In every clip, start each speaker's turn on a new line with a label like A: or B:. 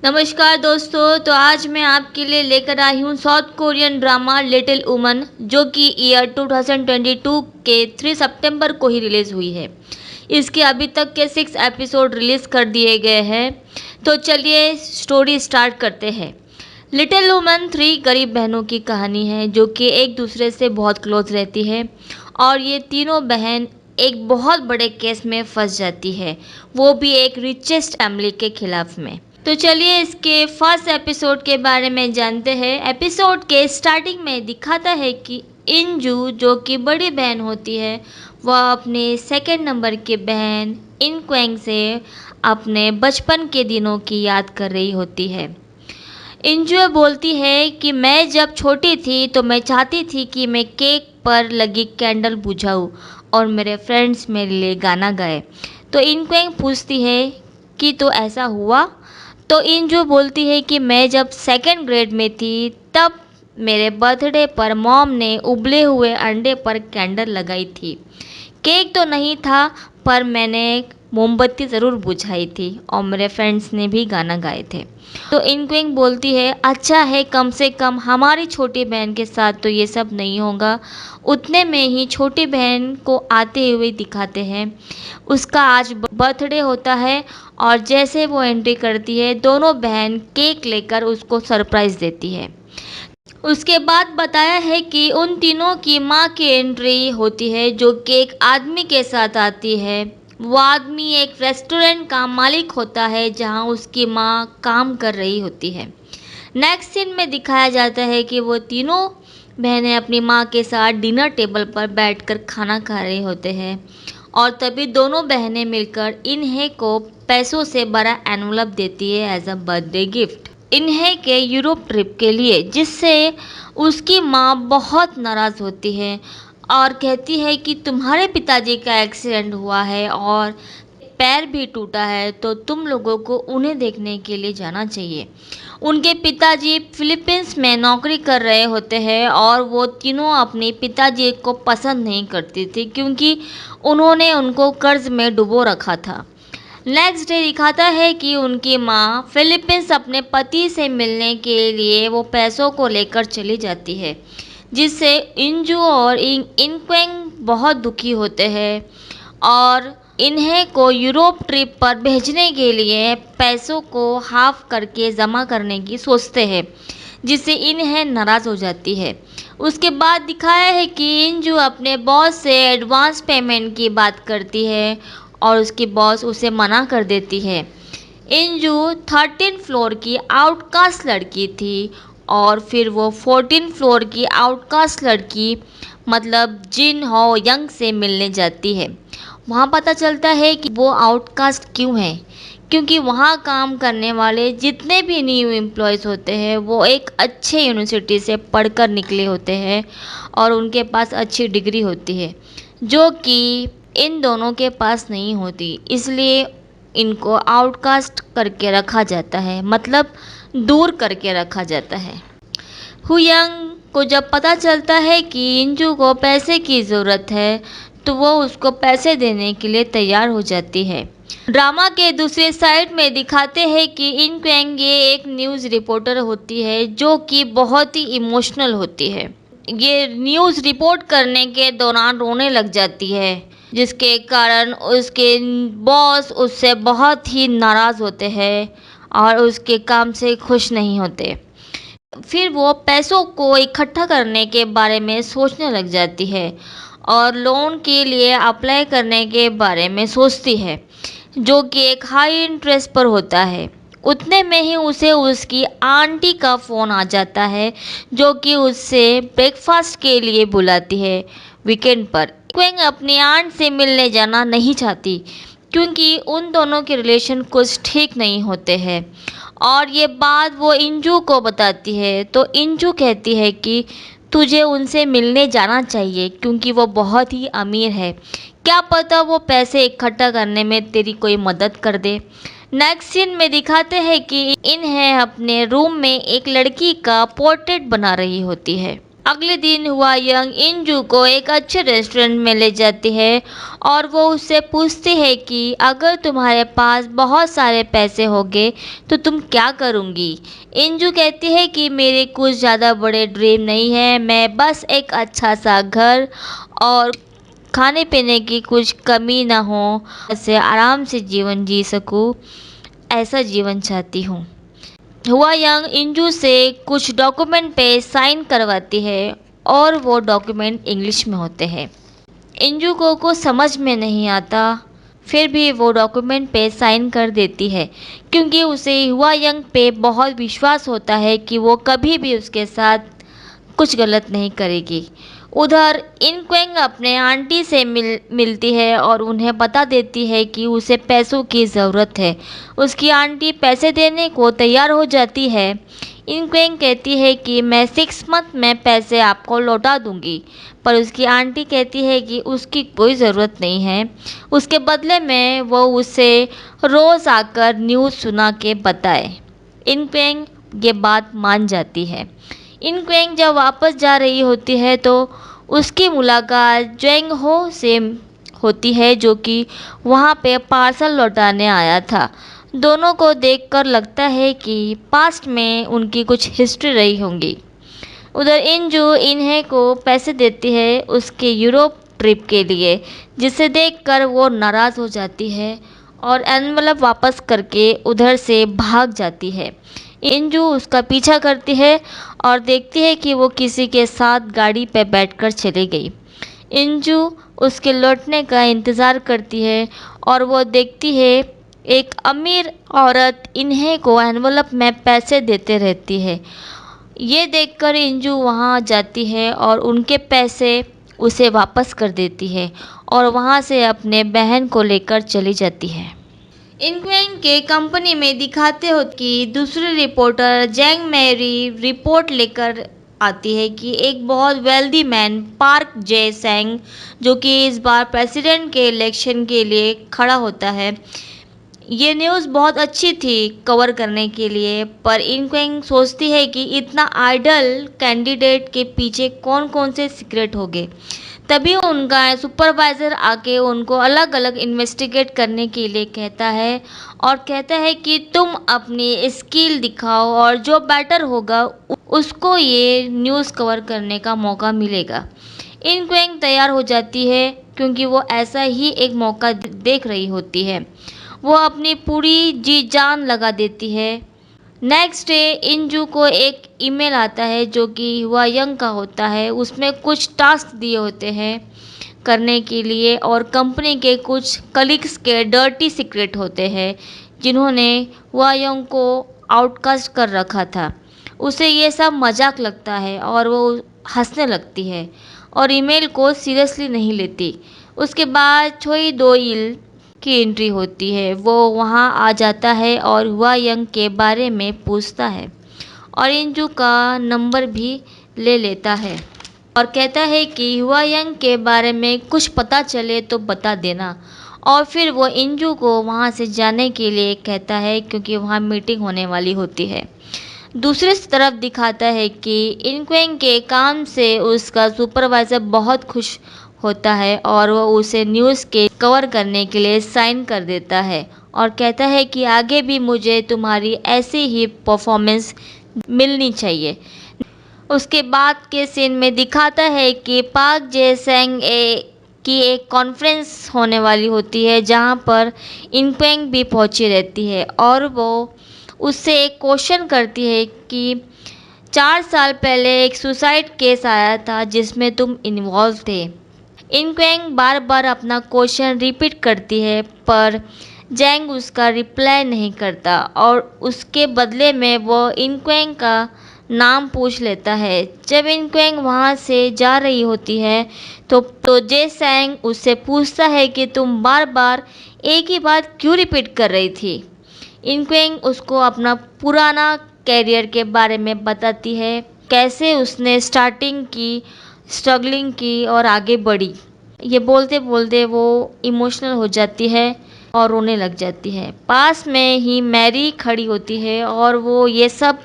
A: नमस्कार दोस्तों, तो आज मैं आपके लिए लेकर आई हूँ south Korean drama little woman, जो कि ईयर 2022 के 3 सितंबर को ही रिलीज़ हुई है। इसके अभी तक के 6 एपिसोड रिलीज़ कर दिए गए हैं। तो चलिए स्टोरी स्टार्ट करते हैं। लिटिल वुमन 3 गरीब बहनों की कहानी है जो कि एक दूसरे से बहुत क्लोज रहती है और ये तीनों बहन एक बहुत बड़े केस में फंस जाती है, वो भी एक रिचेस्ट फैमिली के खिलाफ में। तो चलिए इसके फर्स्ट एपिसोड के बारे में जानते हैं। एपिसोड के स्टार्टिंग में दिखाता है कि इंजू, जो कि बड़ी बहन होती है, वह अपने सेकंड नंबर की बहन इनक्वेंग से अपने बचपन के दिनों की याद कर रही होती है। इंजू बोलती है कि मैं जब छोटी थी तो मैं चाहती थी कि मैं केक पर लगी कैंडल बुझाऊं और मेरे फ्रेंड्स मेरे लिए गाना गाए। तो इनक्वेंग पूछती है कि तो ऐसा हुआ? तो इंजू बोलती है कि मैं जब सेकंड ग्रेड में थी तब मेरे बर्थडे पर मॉम ने उबले हुए अंडे पर कैंडल लगाई थी। केक तो नहीं था, पर मैंने मोमबत्ती ज़रूर बुझाई थी और मेरे फ्रेंड्स ने भी गाना गाए थे। तो इनक्विंग बोलती है, अच्छा है, कम से कम हमारी छोटी बहन के साथ तो ये सब नहीं होगा। उतने में ही छोटी बहन को आते हुए दिखाते हैं। उसका आज बर्थडे होता है और जैसे वो एंट्री करती है, दोनों बहन केक लेकर उसको सरप्राइज़ देती है। उसके बाद बताया है कि उन तीनों की माँ की एंट्री होती है, जो कि एक आदमी के साथ आती है। वो आदमी एक रेस्टोरेंट का मालिक होता है जहाँ उसकी माँ काम कर रही होती है। नेक्स्ट सीन में दिखाया जाता है कि वो तीनों बहनें अपनी माँ के साथ डिनर टेबल पर बैठकर खाना खा रहे होते हैं और तभी दोनों बहनें मिलकर इन्हें को पैसों से बड़ा एनवलप देती है एज अ बर्थडे गिफ्ट इन्हें के यूरोप ट्रिप के लिए, जिससे उसकी माँ बहुत नाराज़ होती है और कहती है कि तुम्हारे पिताजी का एक्सीडेंट हुआ है और पैर भी टूटा है, तो तुम लोगों को उन्हें देखने के लिए जाना चाहिए। उनके पिताजी फिलीपींस में नौकरी कर रहे होते हैं और वो तीनों अपने पिताजी को पसंद नहीं करती थी क्योंकि उन्होंने उनको कर्ज में डुबो रखा था। नेक्स्ट डे दिखाता है कि उनकी माँ फिलीपींस अपने पति से मिलने के लिए वो पैसों को लेकर चली जाती है, जिससे इंजू और इनक्वेंग बहुत दुखी होते हैं और इन्हें को यूरोप ट्रिप पर भेजने के लिए पैसों को हाफ करके जमा करने की सोचते हैं, जिससे इन्हें नाराज़ हो जाती है। उसके बाद दिखाया है कि इंजू अपने बॉस से एडवांस पेमेंट की बात करती है और उसकी बॉस उसे मना कर देती है। इंजू 13 फ्लोर की आउटकास्ट लड़की थी और फिर वो 14 फ्लोर की आउटकास्ट लड़की मतलब जिन हो यंग से मिलने जाती है। वहाँ पता चलता है कि वो आउटकास्ट क्यों है, क्योंकि वहाँ काम करने वाले जितने भी न्यू एम्प्लॉयज़ होते हैं वो एक अच्छे यूनिवर्सिटी से पढ़कर निकले होते हैं और उनके पास अच्छी डिग्री होती है, जो कि इन दोनों के पास नहीं होती। इसलिए इनको आउटकास्ट करके रखा जाता है, मतलब दूर करके रखा जाता है। हुयंग को जब पता चलता है कि इंजू को पैसे की ज़रूरत है तो वो उसको पैसे देने के लिए तैयार हो जाती है। ड्रामा के दूसरे साइड में दिखाते हैं कि इनक्वेंग ये एक न्यूज़ रिपोर्टर होती है जो कि बहुत ही इमोशनल होती है। ये न्यूज़ रिपोर्ट करने के दौरान रोने लग जाती है, जिसके कारण उसके बॉस उससे बहुत ही नाराज़ होते हैं और उसके काम से खुश नहीं होते। फिर वो पैसों को इकट्ठा करने के बारे में सोचने लग जाती है और लोन के लिए अप्लाई करने के बारे में सोचती है, जो कि एक हाई इंटरेस्ट पर होता है। उतने में ही उसे उसकी आंटी का फ़ोन आ जाता है, जो कि उससे ब्रेकफास्ट के लिए बुलाती है वीकेंड पर। क्वेंग अपनी आंट से मिलने जाना नहीं चाहती क्योंकि उन दोनों के रिलेशन कुछ ठीक नहीं होते हैं और ये बात वो इंजू को बताती है। तो इंजू कहती है कि तुझे उनसे मिलने जाना चाहिए क्योंकि वो बहुत ही अमीर है, क्या पता वो पैसे इकट्ठा करने में तेरी कोई मदद कर दे। नेक्स्ट सीन में दिखाते हैं कि इन्हें अपने रूम में एक लड़की का पोर्ट्रेट बना रही होती है। अगले दिन हुआ यंग इंजू को एक अच्छे रेस्टोरेंट में ले जाती है और वो उससे पूछती है कि अगर तुम्हारे पास बहुत सारे पैसे होंगे तो तुम क्या करूँगी। इंजू कहती है कि मेरे कुछ ज़्यादा बड़े ड्रीम नहीं है, मैं बस एक अच्छा सा घर और खाने पीने की कुछ कमी ना हो, ऐसे आराम से जीवन जी सकूं, ऐसा जीवन चाहती हूँ। हुआ यंग इंजू से कुछ डॉक्यूमेंट पे साइन करवाती है और वो डॉक्यूमेंट इंग्लिश में होते हैं। इंजू को कुछ समझ में नहीं आता, फिर भी वो डॉक्यूमेंट पे साइन कर देती है क्योंकि उसे हुआ यंग पे बहुत विश्वास होता है कि वो कभी भी उसके साथ कुछ गलत नहीं करेगी। उधर इन क्वेंग अपने आंटी से मिलती है और उन्हें बता देती है कि उसे पैसों की ज़रूरत है। उसकी आंटी पैसे देने को तैयार हो जाती है। इन क्वेंग कहती है कि मैं 6 मंथ में पैसे आपको लौटा दूंगी, पर उसकी आंटी कहती है कि उसकी कोई ज़रूरत नहीं है। उसके बदले में वो उसे रोज़ आकर न्यूज़ सुना के बताए। इन क्वेंग ये बात मान जाती है। इन क्वेंग जब वापस जा रही होती है तो उसकी मुलाकात जेंग हो से होती है जो कि वहाँ पे पार्सल लौटाने आया था। दोनों को देखकर लगता है कि पास्ट में उनकी कुछ हिस्ट्री रही होंगी। उधर इंजू इन्हें को पैसे देती है उसके यूरोप ट्रिप के लिए, जिसे देखकर वो नाराज़ हो जाती है और एनवलप वापस करके उधर से भाग जाती है। इंजू उसका पीछा करती है और देखती है कि वो किसी के साथ गाड़ी पर बैठकर चली गई। इंजू उसके लौटने का इंतज़ार करती है और वो देखती है एक अमीर औरत इन्हें को एनवलप में पैसे देते रहती है। ये देखकर इंजू वहाँ जाती है और उनके पैसे उसे वापस कर देती है और वहाँ से अपने बहन को लेकर चली जाती है। इनक्वेंग के कंपनी में दिखाते हो कि दूसरी रिपोर्टर जेंग मैरी रिपोर्ट लेकर आती है कि एक बहुत वेल्दी मैन पार्क जे सेंग, जो कि इस बार प्रेसिडेंट के इलेक्शन के लिए खड़ा होता है। ये न्यूज़ बहुत अच्छी थी कवर करने के लिए, पर इनक्वेंग सोचती है कि इतना आइडल कैंडिडेट के पीछे कौन कौन से सीक्रेट होंगे। तभी उनका सुपरवाइज़र आके उनको अलग अलग इन्वेस्टिगेट करने के लिए कहता है और कहता है कि तुम अपनी स्किल दिखाओ और जो बेटर होगा उसको ये न्यूज़ कवर करने का मौका मिलेगा। इनक्वेंग तैयार हो जाती है क्योंकि वो ऐसा ही एक मौका देख रही होती है। वो अपनी पूरी जी जान लगा देती है। नेक्स्ट डे इंजू को एक ईमेल आता है जो कि हुआ यंग का होता है। उसमें कुछ टास्क दिए होते हैं करने के लिए और कंपनी के कुछ कलीग्स के डर्टी सीक्रेट होते हैं जिन्होंने हुआ यंग को आउटकास्ट कर रखा था। उसे ये सब मजाक लगता है और वो हंसने लगती है और ईमेल को सीरियसली नहीं लेती। उसके बाद छोई दो इल की एंट्री होती है। वो वहाँ आ जाता है और हुआ यंग के बारे में पूछता है और इंजू का नंबर भी ले लेता है और कहता है कि हुआ यंग के बारे में कुछ पता चले तो बता देना। और फिर वो इंजू को वहाँ से जाने के लिए कहता है क्योंकि वहाँ मीटिंग होने वाली होती है। दूसरी तरफ दिखाता है कि इनक्वेंग के काम से उसका सुपरवाइज़र बहुत खुश होता है और वो उसे न्यूज़ के कवर करने के लिए साइन कर देता है और कहता है कि आगे भी मुझे तुम्हारी ऐसी ही परफॉर्मेंस मिलनी चाहिए। उसके बाद के सीन में दिखाता है कि पार्क जे सेंग की एक कॉन्फ्रेंस होने वाली होती है जहाँ पर इनक्वेंग भी पहुँची रहती है और वो उससे एक क्वेश्चन करती है कि 4 साल पहले एक सुसाइड केस आया था जिसमें तुम इन्वॉल्व थे। इनक्वेंग बार बार अपना क्वेश्चन रिपीट करती है पर जेंग उसका रिप्लाई नहीं करता और उसके बदले में वो इनक्वेंग का नाम पूछ लेता है। जब इनक्वेंग वहाँ से जा रही होती है तो जे सेंग उससे पूछता है कि तुम बार बार एक ही बात क्यों रिपीट कर रही थी। इनक्वेंग उसको अपना पुराना कैरियर के बारे में बताती है, कैसे उसने स्टार्टिंग की, स्ट्रगलिंग की और आगे बढ़ी। ये बोलते बोलते वो इमोशनल हो जाती है और रोने लग जाती है। पास में ही मैरी खड़ी होती है और वो ये सब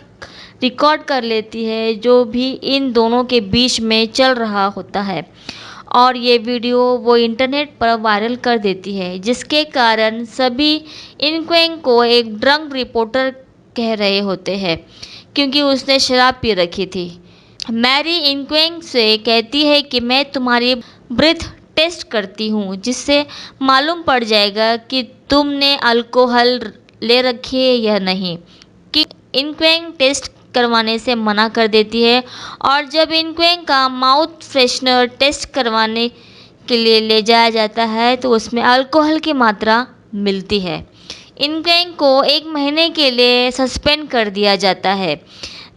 A: रिकॉर्ड कर लेती है जो भी इन दोनों के बीच में चल रहा होता है, और ये वीडियो वो इंटरनेट पर वायरल कर देती है, जिसके कारण सभी इनक्वेंग को एक ड्रंक रिपोर्टर कह रहे होते हैं क्योंकि उसने शराब पी रखी थी। मैरी इनक्वेंग से कहती है कि मैं तुम्हारी ब्रीथ टेस्ट करती हूँ, जिससे मालूम पड़ जाएगा कि तुमने अल्कोहल ले रखी है या नहीं। कि इनक्वेंग टेस्ट करवाने से मना कर देती है, और जब इनक्वेंग का माउथ फ्रेशनर टेस्ट करवाने के लिए ले जाया जाता है तो उसमें अल्कोहल की मात्रा मिलती है। इनक्वेंग को 1 महीने के लिए सस्पेंड कर दिया जाता है।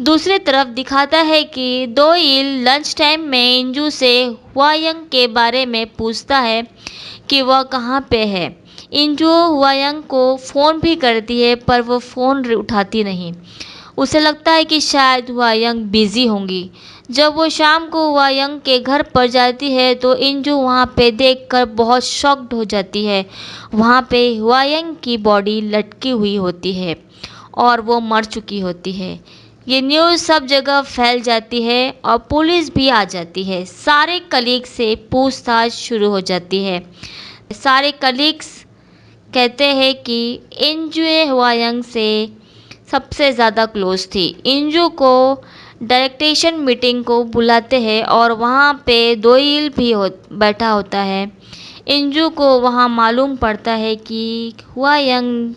A: दूसरी तरफ दिखाता है कि दोयिल लंच टाइम में इंजू से हुआयंग के बारे में पूछता है कि वह कहाँ पे है। इंजू हुआयंग को फ़ोन भी करती है पर वो फ़ोन उठाती नहीं। उसे लगता है कि शायद हुआयंग बिज़ी होंगी। जब वो शाम को हुआयंग के घर पर जाती है तो इंजू वहाँ पे देखकर बहुत शॉक्ड हो जाती है। वहाँ पे हुआयंग की बॉडी लटकी हुई होती है और वो मर चुकी होती है। ये न्यूज़ सब जगह फैल जाती है और पुलिस भी आ जाती है। सारे कलीग से पूछताछ शुरू हो जाती है। सारे कलीग्स कहते हैं कि इंजू हुआयंग से सबसे ज़्यादा क्लोज थी। इंजू को डायरेक्टेशन मीटिंग को बुलाते हैं और वहाँ पे दोयिल भी बैठा होता है। इंजू को वहाँ मालूम पड़ता है कि हुआयंग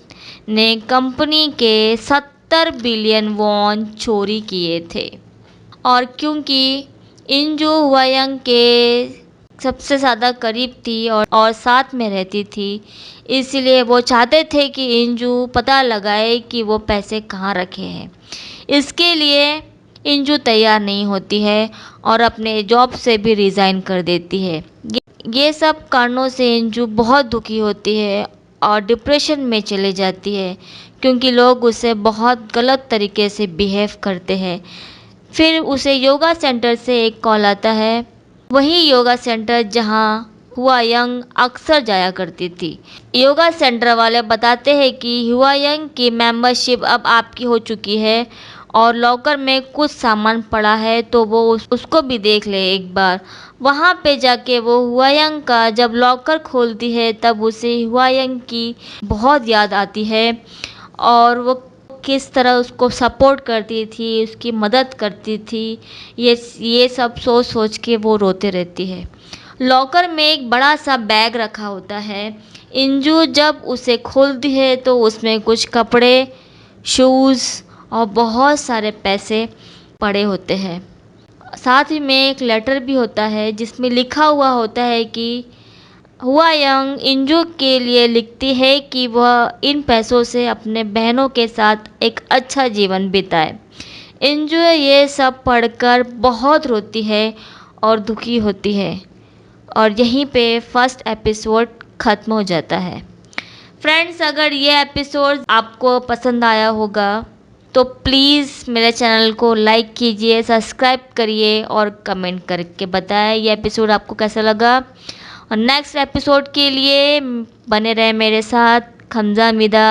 A: ने कंपनी के 70 बिलियन वॉन चोरी किए थे, और क्योंकि इंजू हुआयंग के सबसे ज़्यादा करीब थी और साथ में रहती थी, इसलिए वो चाहते थे कि इंजू पता लगाए कि वो पैसे कहाँ रखे हैं। इसके लिए इंजू तैयार नहीं होती है और अपने जॉब से भी रिज़ाइन कर देती है। ये सब कारणों से इंजू बहुत दुखी होती है और डिप्रेशन में चले जाती है क्योंकि लोग उसे बहुत गलत तरीके से बिहेव करते हैं। फिर उसे योगा सेंटर से एक कॉल आता है, वही योगा सेंटर जहां हुआयंग अक्सर जाया करती थी। योगा सेंटर वाले बताते हैं कि हुआयंग की मेंबरशिप अब आपकी हो चुकी है और लॉकर में कुछ सामान पड़ा है तो वो उसको भी देख ले एक बार। वहाँ पे जाके वो हुआयंग का जब लॉकर खोलती है तब उसे हुआयंग की बहुत याद आती है और वो किस तरह उसको सपोर्ट करती थी, उसकी मदद करती थी, ये सब सोच सोच के वो रोते रहती है। लॉकर में एक बड़ा सा बैग रखा होता है। इंजू जब उसे खोलती है तो उसमें कुछ कपड़े, शूज़ और बहुत सारे पैसे पड़े होते हैं। साथ ही में एक लेटर भी होता है जिसमें लिखा हुआ होता है कि हुआयंग इंजू के लिए लिखती है कि वह इन पैसों से अपने बहनों के साथ एक अच्छा जीवन बिताए। इंजू ये सब पढ़कर बहुत रोती है और दुखी होती है, और यहीं पे फर्स्ट एपिसोड ख़त्म हो जाता है। फ्रेंड्स, अगर ये एपिसोड आपको पसंद आया होगा तो प्लीज़ मेरे चैनल को लाइक कीजिए, सब्सक्राइब करिए और कमेंट करके बताएं ये एपिसोड आपको कैसा लगा। और नेक्स्ट एपिसोड के लिए बने रहें मेरे साथ। खमजा मिदा।